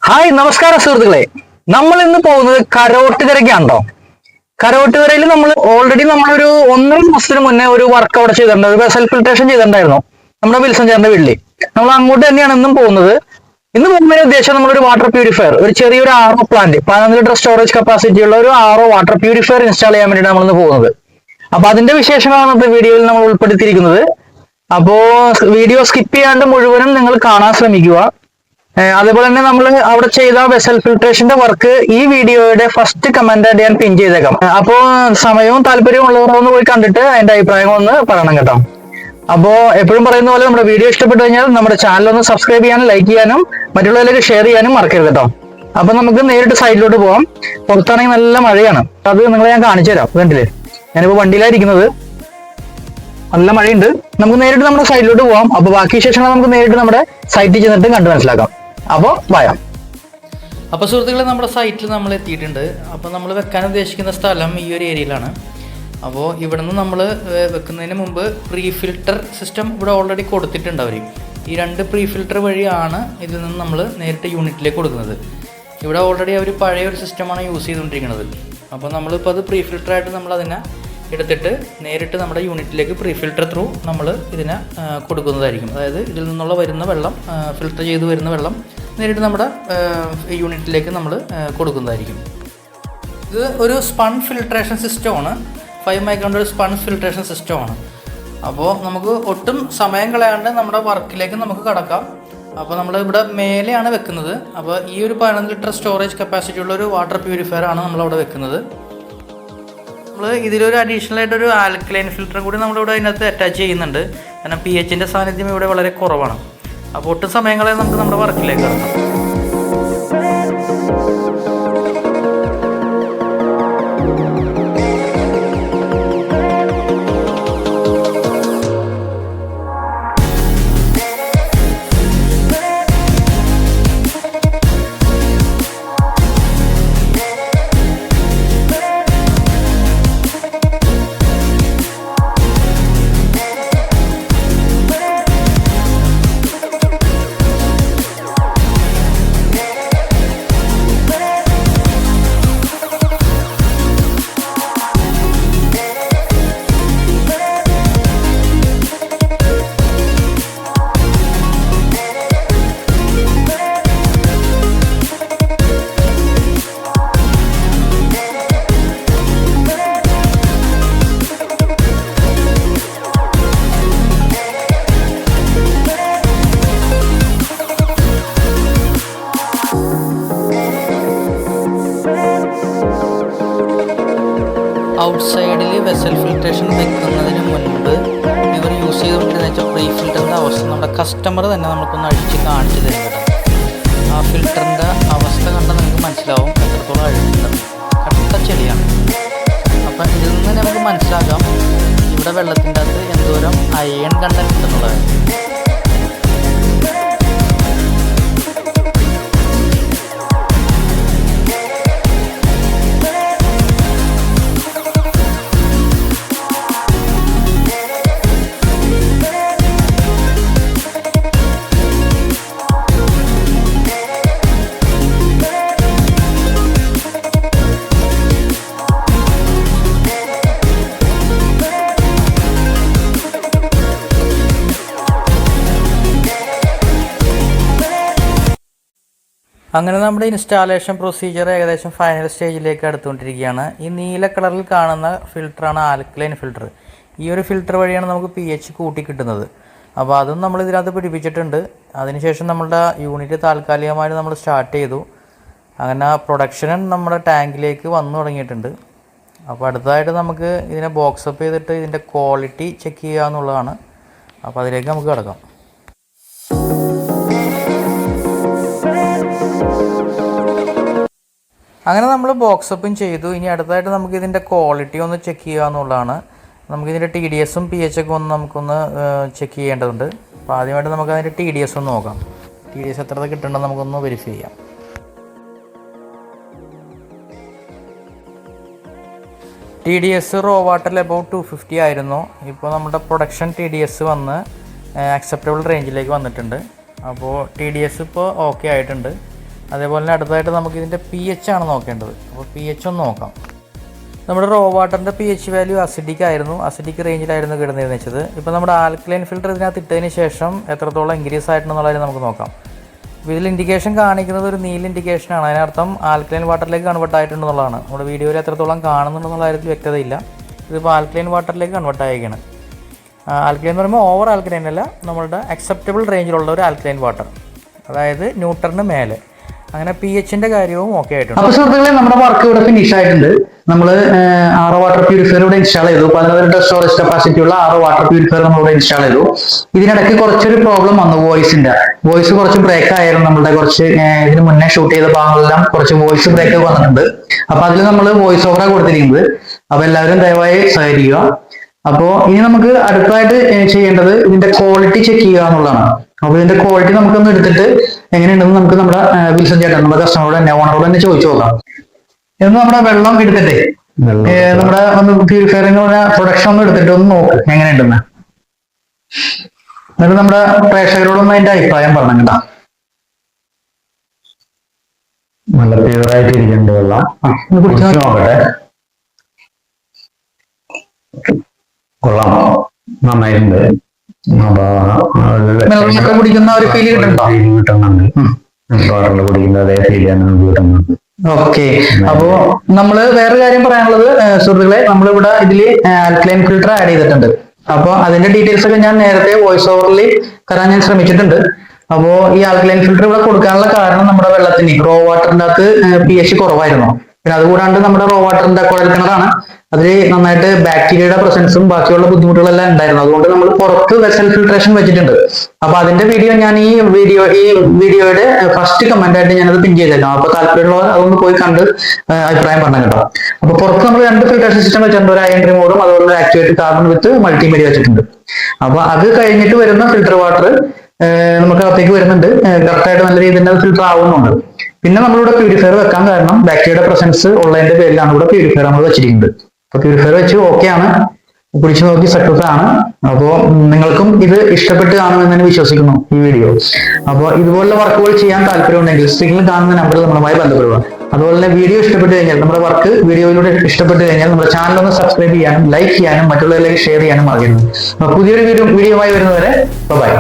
Hi നമസ്കാരം സുഹൃത്തുക്കളെ. നമ്മൾ ഇന്ന് പോകുന്നത് കരോട്ടുകരയ്ക്കാണോ. കരോട്ടുകരയിൽ നമ്മളൊരു 1.5 മാസത്തിന് മുന്നേ ഒരു വർക്ക് അവിടെ ചെയ്തിട്ടുണ്ട്, ഒരു വെസൽ ഫിൽട്രേഷൻ ചെയ്തിട്ടുണ്ടായിരുന്നു നമ്മുടെ വിൽസൺ ചേട്ടന്റെ വീട്ടിൽ. നമ്മൾ അങ്ങോട്ട് തന്നെയാണ് ഇന്നും പോകുന്നത്. ഇന്ന് പോകുന്നതിന് ഉദ്ദേശം നമ്മളൊരു വാട്ടർ പ്യൂരിഫയർ, ഒരു ചെറിയൊരു പ്ലാന്റ് 15 ലിറ്റർ സ്റ്റോറേജ് കപ്പാസിറ്റി ഉള്ള ഒരു വാട്ടർ പ്യൂരിഫയർ ഇൻസ്റ്റാൾ ചെയ്യാൻ വേണ്ടിയിട്ട് നമ്മളിന്ന് പോകുന്നത്. അപ്പൊ അതിന്റെ വിശേഷങ്ങളാണ് ഇന്നത്തെ വീഡിയോയിൽ നമ്മൾ ഉൾപ്പെടുത്തിയിരിക്കുന്നത്. അപ്പോ വീഡിയോ സ്കിപ്പ് ചെയ്യാണ്ട് മുഴുവനും നിങ്ങൾ കാണാൻ ശ്രമിക്കുക. അതേപോലെ തന്നെ നമ്മൾ അവിടെ ചെയ്ത വെസൽ ഫിൽട്രേഷന്റെ വർക്ക് ഈ വീഡിയോയുടെ ഫസ്റ്റ് കമന്റ് ആയിട്ട് ഞാൻ പിൻ ചെയ്തേക്കാം. അപ്പോ സമയവും താല്പര്യവും ഉള്ളവരൊന്ന് പോയി കണ്ടിട്ട് അതിന്റെ അഭിപ്രായങ്ങളൊന്ന് പറയണം കേട്ടോ. അപ്പോ എപ്പോഴും പറയുന്ന പോലെ നമ്മുടെ വീഡിയോ ഇഷ്ടപ്പെട്ടു കഴിഞ്ഞാൽ നമ്മുടെ ചാനൽ ഒന്ന് സബ്സ്ക്രൈബ് ചെയ്യാനും ലൈക്ക് ചെയ്യാനും മറ്റുള്ളവരിലേക്ക് ഷെയർ ചെയ്യാനും മറക്കരുത് കേട്ടോ. അപ്പൊ നമുക്ക് നേരിട്ട് സൈഡിലോട്ട് പോവാം. പുറത്താണെങ്കിൽ നല്ല മഴയാണ്, അത് നിങ്ങളെ ഞാൻ കാണിച്ചു തരാം. കണ്ടില്ലേ, ഞാനിപ്പോ വണ്ടിയിലായിരിക്കുന്നത്, നല്ല മഴയുണ്ട്. നമുക്ക് നേരിട്ട് നമ്മുടെ സൈഡിലോട്ട് പോവാം. അപ്പൊ ബാക്കി വിശേഷങ്ങൾ നമുക്ക് നേരിട്ട് നമ്മുടെ സൈറ്റിൽ ചെന്നിട്ട് കണ്ടു മനസ്സിലാക്കാം. അപ്പോൾ പറയാം. അപ്പോൾ സുഹൃത്തുക്കളെ, നമ്മുടെ സൈറ്റിൽ നമ്മൾ എത്തിയിട്ടുണ്ട്. അപ്പോൾ നമ്മൾ വെക്കാൻ ഉദ്ദേശിക്കുന്ന സ്ഥലം ഈ ഒരു ഏരിയയിലാണ്. അപ്പോൾ ഇവിടെ നിന്ന് നമ്മൾ വെക്കുന്നതിന് മുമ്പ് പ്രീ ഫിൽട്ടർ സിസ്റ്റം ഇവിടെ ഓൾറെഡി കൊടുത്തിട്ടുണ്ട് അവർ. ഈ 2 പ്രീ ഫിൽട്ടർ വഴിയാണ് ഇതിൽ നിന്ന് നമ്മൾ നേരിട്ട് യൂണിറ്റിലേക്ക് കൊടുക്കുന്നത്. ഇവിടെ ഓൾറെഡി അവർ പഴയ ഒരു സിസ്റ്റമാണ് യൂസ് ചെയ്തുകൊണ്ടിരിക്കുന്നത്. അപ്പോൾ നമ്മളിപ്പോൾ അത് പ്രീ ഫിൽട്ടറായിട്ട് നമ്മളതിനെ എടുത്തിട്ട് നേരിട്ട് നമ്മുടെ യൂണിറ്റിലേക്ക് പ്രീ ഫിൽട്ടർ ത്രൂ നമ്മൾ ഇതിനെ കൊടുക്കുന്നതായിരിക്കും. അതായത് ഇതിൽ നിന്നുള്ള വരുന്ന വെള്ളം, ഫിൽട്ടർ ചെയ്ത് വരുന്ന വെള്ളം നേരിട്ട് നമ്മുടെ യൂണിറ്റിലേക്ക് നമ്മൾ കൊടുക്കുന്നതായിരിക്കും. ഇത് ഒരു സ്പൺ ഫിൽട്രേഷൻ സിസ്റ്റമാണ്, 5 മൈക്രോണിൻ്റെ ഒരു സ്പൺ ഫിൽട്രേഷൻ സിസ്റ്റമാണ്. അപ്പോൾ നമുക്ക് ഒട്ടും സമയം കളയാണ്ട് നമ്മുടെ വർക്കിലേക്ക് നമുക്ക് കടക്കാം. അപ്പോൾ നമ്മൾ ഇവിടെ മേലെയാണ് വെക്കുന്നത്. അപ്പോൾ ഈ ഒരു 15 ലിറ്റർ സ്റ്റോറേജ് കപ്പാസിറ്റി ഉള്ള ഒരു വാട്ടർ പ്യൂരിഫയർ ആണ് നമ്മളവിടെ വെക്കുന്നത്. നമ്മൾ ഇതിലൊരു അഡീഷണൽ ആയിട്ടൊരു ആൽക്കലൈൻ ഫിൽറ്റർ കൂടി നമ്മളിവിടെ അതിനകത്ത് അറ്റാച്ച് ചെയ്യുന്നുണ്ട്. കാരണം pHന്റെ സാന്നിധ്യം ഇവിടെ വളരെ കുറവാണ്. അപ്പോൾ ഒട്ടും സമയങ്ങളെ നമുക്ക് നമ്മുടെ വർക്കിലേക്ക് കടക്കാം. ഔട്ട്സൈഡിൽ വെസൽ ഫിൽട്രേഷൻ വെക്കുന്നതിന് മുൻപ് ഇവർ യൂസ് ചെയ്തുകൊണ്ടിരുന്ന പ്രീ ഫിൽറ്ററിൻ്റെ അവസ്ഥ നമ്മുടെ കസ്റ്റമർ തന്നെ നമുക്കൊന്ന് അഴിച്ച് കാണിച്ചു തരുന്നത്. ആ ഫിൽറ്ററിൻ്റെ അവസ്ഥ കണ്ടാൽ നമുക്ക് മനസ്സിലാവും എത്രത്തോളം അഴിച്ചിട്ടുണ്ടെന്ന്. കട്ട ചെളിയാണ്. അപ്പം ഇതിൽ നിന്ന് നമുക്ക് മനസ്സിലാക്കാം ഇവിടെ വെള്ളത്തിൻ്റെ അകത്ത് എന്തോരം അയൺ കണ്ടന്റ് ഉണ്ടെന്നുള്ളത്. അങ്ങനെ നമ്മുടെ ഇൻസ്റ്റാളേഷൻ പ്രൊസീജിയർ ഏകദേശം ഫൈനൽ സ്റ്റേജിലേക്ക് അടുത്തുകൊണ്ടിരിക്കുകയാണ്. ഈ നീല കളറിൽ കാണുന്ന ഫിൽറ്ററാണ് ആൽക്കലൈൻ ഫിൽറ്റർ. ഈ ഒരു ഫിൽറ്റർ വഴിയാണ് നമുക്ക് pH കൂട്ടി കിട്ടുന്നത്. അപ്പോൾ അതും നമ്മൾ ഇതിനകത്ത് പിടിപ്പിച്ചിട്ടുണ്ട്. അതിനുശേഷം നമ്മളുടെ യൂണിറ്റ് താൽക്കാലികമായിട്ട് നമ്മൾ സ്റ്റാർട്ട് ചെയ്തു. അങ്ങനെ പ്രൊഡക്ഷനും നമ്മുടെ ടാങ്കിലേക്ക് വന്നു തുടങ്ങിയിട്ടുണ്ട്. അപ്പോൾ അടുത്തതായിട്ട് നമുക്ക് ഇതിനെ ബോക്സ് അപ്പ് ചെയ്തിട്ട് ഇതിൻ്റെ ക്വാളിറ്റി ചെക്ക് ചെയ്യുക എന്നുള്ളതാണ്. അപ്പോൾ അതിലേക്ക് നമുക്ക് കിടക്കാം. അങ്ങനെ നമ്മൾ ബോക്സ് അപ്പും ചെയ്തു. ഇനി അടുത്തായിട്ട് നമുക്ക് ഇതിൻ്റെ ക്വാളിറ്റി ഒന്ന് ചെക്ക് ചെയ്യുക എന്നുള്ളതാണ്. നമുക്കിതിൻ്റെ TDSഉം pH ഒക്കെ നമുക്കൊന്ന് ചെക്ക് ചെയ്യേണ്ടതുണ്ട്. അപ്പോൾ ആദ്യമായിട്ട് നമുക്ക് അതിൻ്റെ TDS ഒന്ന് നോക്കാം. TDS എത്ര കിട്ടണമെന്ന് നമുക്കൊന്ന് വെരിഫൈ ചെയ്യാം. TDS റോ വാട്ടറിൽ അബൌട്ട് 250 ആയിരുന്നു. ഇപ്പോൾ നമ്മുടെ പ്രൊഡക്ഷൻ TDS വന്ന് അക്സെപ്റ്റബിൾ റേഞ്ചിലേക്ക് വന്നിട്ടുണ്ട്. അപ്പോൾ TDS ഇപ്പോൾ ഓക്കെ ആയിട്ടുണ്ട്. അതേപോലെ തന്നെ അടുത്തതായിട്ട് നമുക്ക് ഇതിൻ്റെ pH ആണ് നോക്കേണ്ടത്. അപ്പോൾ pH ഒന്ന് നോക്കാം. നമ്മുടെ റോ വാട്ടറിൻ്റെ pH വാല്യൂ അസിഡിക് റേഞ്ചിലായിരുന്നു കിടന്നിരുന്നത് വെച്ചത്. ഇപ്പോൾ നമ്മുടെ ആൽക്കലൈൻ ഫിൽറ്റർ ഇതിനകത്ത് ഇട്ടതിന് ശേഷം എത്രത്തോളം ഇൻക്രീസ് ആയിട്ടുണ്ടെന്നുള്ളത് നമുക്ക് നോക്കാം. ഇതിൽ ഇൻഡിക്കേഷൻ കാണിക്കുന്നത് ഒരു നീല ഇൻഡിക്കേഷനാണ്. അതിനർത്ഥം ആൽക്കലൈൻ വാട്ടറിലേക്ക് കൺവേർട്ട് ആയിട്ടുണ്ടെന്നുള്ളതാണ്. നമ്മുടെ വീഡിയോയിൽ എത്രത്തോളം കാണുന്നുണ്ടെന്നുള്ള കാര്യത്തിൽ വ്യക്തതയില്ല. ഇതിപ്പോൾ ആൽക്കലൈൻ വാട്ടറിലേക്ക് കൺവേർട്ട് ആയിരിക്കുകയാണ്. ആൽക്കലൈൻ എന്ന് പറയുമ്പോൾ ഓവർ ആൽക്കലൈൻ അല്ല, നമ്മളുടെ അക്സെപ്റ്റബിൾ റേഞ്ചിലുള്ള ഒരു ആൽക്കലൈൻ വാട്ടർ, അതായത് ന്യൂട്രലിന് മേലെ. അങ്ങനെ pHന്റെ കാര്യവും ഓക്കെ ആയിട്ടുണ്ട്. അപ്പോൾ സുഹൃത്തുക്കളെ, നമ്മുടെ വർക്ക് ഇവിടെ ഫിനിഷ് ആയിട്ടുണ്ട്. നമ്മൾ RO വാട്ടർ പ്യൂരിഫയർ ഇവിടെ ഇൻസ്റ്റാൾ ചെയ്തു. 15 ലിറ്റർ സ്റ്റോറേജ് കപ്പാസിറ്റി ഉള്ള RO വാട്ടർ പ്യൂരിഫയർ നമ്മൾ ഇവിടെ ഇൻസ്റ്റാൾ ചെയ്തു. ഇതിനിടയ്ക്ക് കുറച്ചൊരു പ്രോബ്ലം വന്നു. വോയിസ് കുറച്ച് ബ്രേക്ക് ആയിരുന്നു. നമ്മുടെ കുറച്ച് ഇതിന് മുന്നേ ഷൂട്ട് ചെയ്ത ഭാഗങ്ങളെല്ലാം കുറച്ച് വോയിസ് ബ്രേക്ക് വന്നിട്ടുണ്ട്. അപ്പൊ അതിൽ നമ്മൾ വോയിസ് ഓവറാണ് കൊടുത്തിരിക്കുന്നത്. അപ്പൊ എല്ലാവരും ദയവായി സഹകരിക്കുക. അപ്പോൾ ഇനി നമുക്ക് അടുത്തായിട്ട് ചെയ്യേണ്ടത് ഇതിന്റെ ക്വാളിറ്റി ചെക്ക് ചെയ്യുക എന്നുള്ളതാണ്. അപ്പൊ ഇതിന്റെ ക്വാളിറ്റി നമുക്കൊന്ന് എടുത്തിട്ട് എങ്ങനെയുണ്ടെന്ന് നമുക്ക് നമ്മുടെ വിൽസൺ ചേട്ടൻ, നമ്മുടെ കസ്റ്റമറോട് തന്നെ, ഓണറോട് തന്നെ ചോദിച്ചു നോക്കാം. എന്ന് നമ്മുടെ വെള്ളം എടുത്തിട്ട് നമ്മുടെ ഒന്ന് പ്യൂരിഫയറിംഗ് പ്രൊഡക്ഷൻ ഒന്ന് എടുത്തിട്ട് ഒന്ന് നോക്ക് എങ്ങനെയുണ്ടെന്ന്. എന്നിട്ട് നമ്മുടെ പ്രേക്ഷകരോടൊന്ന് അതിന്റെ അഭിപ്രായം പറഞ്ഞു കേട്ടോ. നല്ല പ്യൂറായിട്ട് ഇരിക്കേണ്ട വെള്ളം കുടിച്ചു നോക്കട്ടെ. കൊള്ളാം, നന്നായിട്ടുണ്ട്. വെള്ളമൊക്കെ കുടിക്കുന്ന ഒരു ഫീൽ കിട്ടുന്നുണ്ടോ? കിട്ടുന്നുണ്ട്. വാട്ടറിൽ കുടിക്കുന്ന അതേ ഫീൽ നമുക്ക് കിട്ടുന്നുണ്ട്. ഓക്കെ. അപ്പോ നമ്മള് വേറെ കാര്യം പറയാനുള്ളത് സുഹൃത്തുക്കളെ, നമ്മളിവിടെ ഇതില് ആൽക്കലൈൻ ഫിൽറ്റർ ആഡ് ചെയ്തിട്ടുണ്ട്. അപ്പൊ അതിന്റെ ഡീറ്റെയിൽസ് ഒക്കെ ഞാൻ നേരത്തെ വോയിസ് ഓവറിൽ തരാൻ ഞാൻ ശ്രമിച്ചിട്ടുണ്ട്. അപ്പോ ഈ ആൽക്കലൈൻ ഫിൽറ്റർ ഇവിടെ കൊടുക്കാനുള്ള കാരണം നമ്മുടെ വെള്ളത്തിന് റോ വാട്ടറിന്റെ അകത്ത് pH കുറവായിരുന്നു. പിന്നെ അതുകൂടാണ്ട് നമ്മുടെ റോ വാട്ടറിന്റെ കുഴൽ കിണറാണ്. അതിൽ നന്നായിട്ട് ബാക്ടീരിയയുടെ പ്രസൻസും ബാക്കിയുള്ള ബുദ്ധിമുട്ടുകളെല്ലാം ഉണ്ടായിരുന്നു. അതുകൊണ്ട് നമ്മൾ പുറത്ത് വെസൽ ഫിൽട്രേഷൻ വെച്ചിട്ടുണ്ട്. അപ്പൊ അതിന്റെ വീഡിയോ ഞാൻ ഈ വീഡിയോയുടെ ഫസ്റ്റ് കമന്റ് ആയിട്ട് ഞാനത് പിൻ ചെയ്തേക്കാം. അപ്പൊ താല്പര്യമുള്ളവർ അതൊന്ന് പോയി കണ്ട് അഭിപ്രായം പറഞ്ഞു കേട്ടോ. അപ്പൊ പുറത്ത് നമ്മൾ 2 ഫിൽട്രേഷൻ സിസ്റ്റം വെച്ചിട്ടുണ്ട്. ഒരു അയൺ റിമൂവറും അതുപോലെ ആക്ടിവേറ്റ് കാർബൺ വിത്ത് മൾട്ടിമീഡിയ വെച്ചിട്ടുണ്ട്. അപ്പൊ അത് കഴിഞ്ഞിട്ട് വരുന്ന ഫിൽറ്റർ വാട്ടർ നമുക്ക് അകത്തേക്ക് വരുന്നുണ്ട്. കറക്റ്റായിട്ട് നല്ല രീതിയിൽ ഫിൽറ്റർ ആവുന്നുണ്ട്. പിന്നെ നമ്മളിവിടെ പ്യൂരിഫയർ വെക്കാൻ കാരണം ബാക്ടീരിയയുടെ പ്രസൻസ് ഉള്ളതിന്റെ പേരിലാണ് ഇവിടെ പ്യൂരിഫയർ നമ്മൾ വെച്ചിരിക്കുന്നത്. അപ്പൊ പ്യൂരിഫയർ വെച്ച് ഓക്കെ ആണ്, കുടിച്ചു നോക്കി സക്സസ് ആണ്. അപ്പോ നിങ്ങൾക്കും ഇത് ഇഷ്ടപ്പെട്ട് കാണുമെന്ന് തന്നെ വിശ്വസിക്കുന്നു ഈ വീഡിയോ. അപ്പോൾ ഇതുപോലുള്ള വർക്കുകൾ ചെയ്യാൻ താല്പര്യമുണ്ടെങ്കിൽ സ്ക്രീനിൽ കാണുന്ന നമ്പറിൽ നമ്മളുമായി ബന്ധപ്പെടുക. അതുപോലെ തന്നെ വീഡിയോ ഇഷ്ടപ്പെട്ട് കഴിഞ്ഞാൽ, നമ്മുടെ വർക്ക് വീഡിയോയിലൂടെ ഇഷ്ടപ്പെട്ട് കഴിഞ്ഞാൽ നമ്മുടെ ചാനൽ ഒന്ന് സബ്സ്ക്രൈബ് ചെയ്യാനും ലൈക്ക് ചെയ്യാനും മറ്റുള്ളവരിലേക്ക് ഷെയർ ചെയ്യാനും മറക്കരുത്. പുതിയൊരു വീഡിയോ വരുന്നവരെ ബൈ.